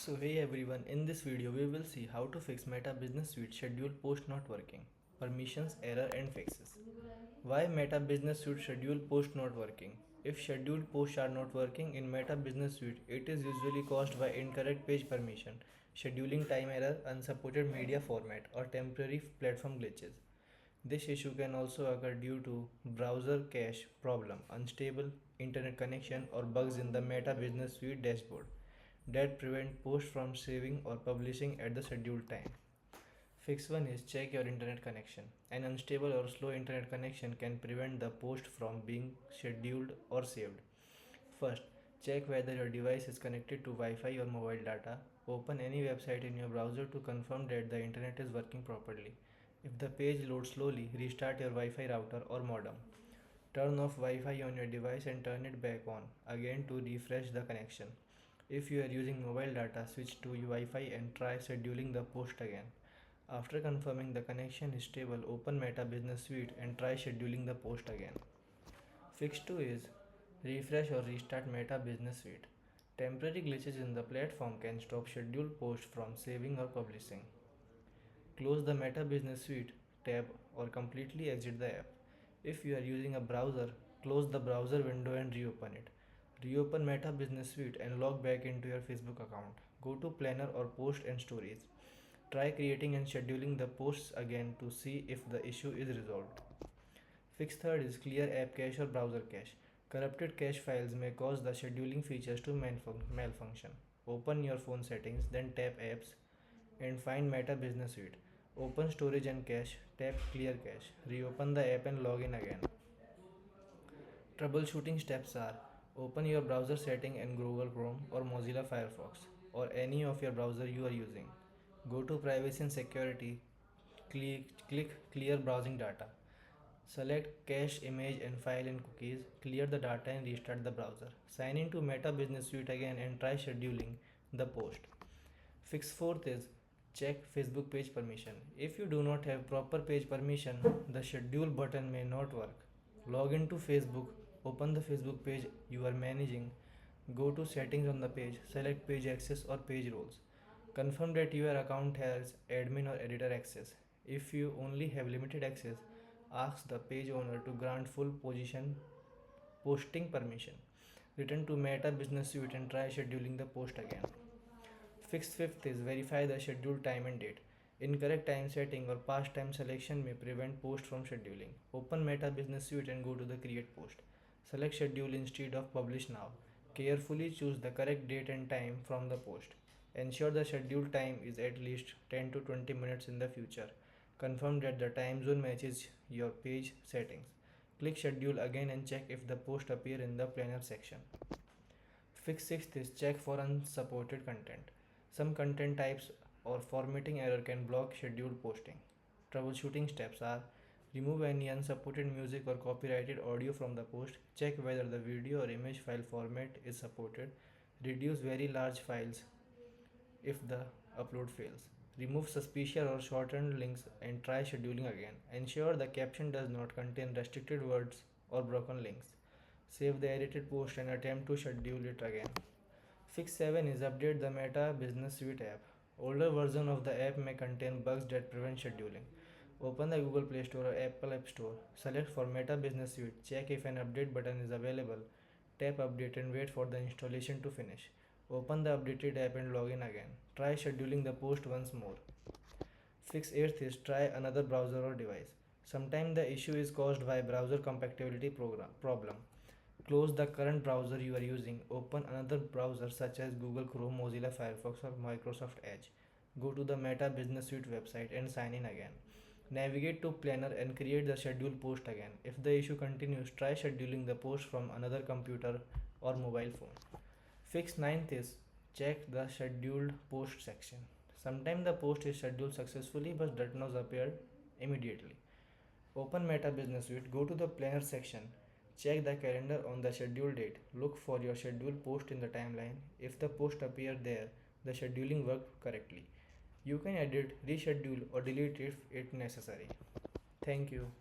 So hey everyone, in this video we will see how to fix Meta Business Suite schedule post not working, permissions, error and fixes. Why Meta Business Suite schedule post not working? If scheduled posts are not working in Meta Business Suite, it is usually caused by incorrect page permission, scheduling time error, unsupported media format or temporary platform glitches. This issue can also occur due to browser cache problem, unstable internet connection or bugs in the Meta Business Suite dashboard that prevent posts from saving or publishing at the scheduled time. Fix 1 is check your internet connection. An unstable or slow internet connection can prevent the post from being scheduled or saved. First, check whether your device is connected to Wi-Fi or mobile data. Open any website in your browser to confirm that the internet is working properly. If the page loads slowly, restart your Wi-Fi router or modem. Turn off Wi-Fi on your device and turn it back on again to refresh the connection. If you are using mobile data, switch to Wi-Fi and try scheduling the post again. After confirming the connection is stable, open Meta Business Suite and try scheduling the post again. Fix 2 is refresh or restart Meta Business Suite. Temporary glitches in the platform can stop scheduled posts from saving or publishing. Close the Meta Business Suite tab or completely exit the app. If you are using a browser, close the browser window and reopen it. Reopen Meta Business Suite and log back into your Facebook account. Go to Planner or Post and Stories. Try creating and scheduling the posts again to see if the issue is resolved. Fix third is clear app cache or browser cache. Corrupted cache files may cause the scheduling features to malfunction. Open your phone settings, then tap Apps and find Meta Business Suite. Open Storage and Cache, tap Clear Cache. Reopen the app and log in again. Troubleshooting steps are open your browser setting in Google Chrome or Mozilla Firefox or any of your browser you are using. Go to Privacy and Security, click Clear Browsing Data. Select Cache, Image and File and Cookies, clear the data and restart the browser. Sign into Meta Business Suite again and try scheduling the post. Fix fourth is check Facebook page permission. If you do not have proper page permission, the schedule button may not work. Log into Facebook, open the Facebook page you are managing, go to settings on the page, select page access or page roles. Confirm that your account has admin or editor access. If you only have limited access, ask the page owner to grant full posting permission. Return to Meta Business Suite and try scheduling the post again. Fix fifth is verify the scheduled time and date. Incorrect time setting or past time selection may prevent post from scheduling. Open Meta Business Suite and go to the create post. Select schedule instead of publish now. Carefully choose the correct date and time from the post. Ensure the scheduled time is at least 10 to 20 minutes in the future. Confirm that the time zone matches your page settings. Click schedule again and check if the post appear in the planner section. Fix sixth is check for unsupported content. Some content types or formatting error can block scheduled posting. Troubleshooting steps are remove any unsupported music or copyrighted audio from the post, check whether the video or image file format is supported, reduce very large files if the upload fails. Remove suspicious or shortened links and try scheduling again. Ensure the caption does not contain restricted words or broken links. Save the edited post and attempt to schedule it again. Fix 7 is update the Meta Business Suite app. Older version of the app may contain bugs that prevent scheduling. Open the Google Play Store or Apple App Store. Select for Meta Business Suite. Check if an update button is available. Tap update and wait for the installation to finish. Open the updated app and log in again. Try scheduling the post once more. Fix 8th is try another browser or device. Sometimes the issue is caused by browser compatibility problem. Close the current browser you are using. Open another browser such as Google Chrome, Mozilla Firefox or Microsoft Edge. Go to the Meta Business Suite website and sign in again. Navigate to Planner and create the schedule post again. If the issue continues, try scheduling the post from another computer or mobile phone. Fix ninth is check the scheduled post section. Sometimes the post is scheduled successfully but does not appear immediately. Open Meta Business Suite, go to the Planner section, check the calendar on the scheduled date, look for your scheduled post in the timeline. If the post appears there, the scheduling worked correctly. You can edit, reschedule or delete if it necessary. Thank you.